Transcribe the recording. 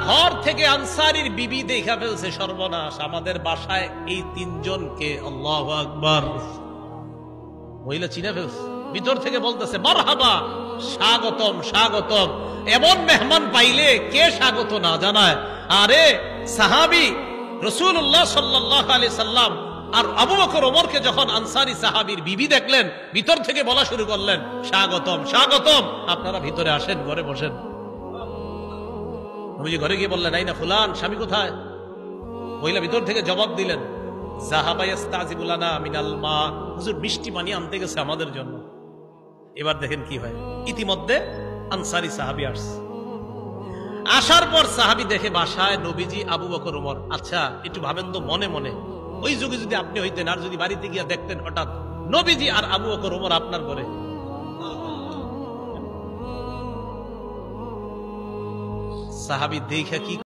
ঘর থেকে আনসারীর বিবি দেখা ফেলছে, সর্বনাশ, আমাদের বাসায় এই তিনজনকে, আল্লাহু আকবার, মহিলা চিনে ফেলছে। ভিতর থেকে বলতেছে মারহাবা, স্বাগতম স্বাগতম। এমন মেহমান পাইলে কে স্বাগত না জানায়? আরে সাহাবী রাসূলুল্লাহ সাল্লাল্লাহু আলাইহি সাল্লাম আর আবু বকর ওমরকে যখন আনসারী সাহাবীর বিবি দেখলেন, ভিতর থেকে বলা শুরু করলেন স্বাগতম স্বাগতম, আপনারা ভিতরে আসেন, ঘরে বসেন। নবীজি ঘরে গিয়ে বললেন আইনা ফুলান, স্বামী কোথায়? মহিলা ভিতর থেকে জবাব দিলেন যাহাবা ইস্তাজিবু লানা মিনাল মা, হুজুর মিষ্টি পানি আনতে গেছে আমাদের জন্য। এবার দেখেন কি হয়, ইতিমধ্যে আনসারী সাহাবী আসছে। আসার পর সাহাবী দেখে বাসায় নবীজি, আবু বকর ওমর। আচ্ছা একটু ভাবেন তো মনে মনে, ওই যুগে যদি আপনি হইতেন আর যদি বাড়িতে গিয়ে দেখতেন হঠাৎ নবীজি আর আবু বকর ওমর আপনার ঘরে, সাহাবী দেখে কি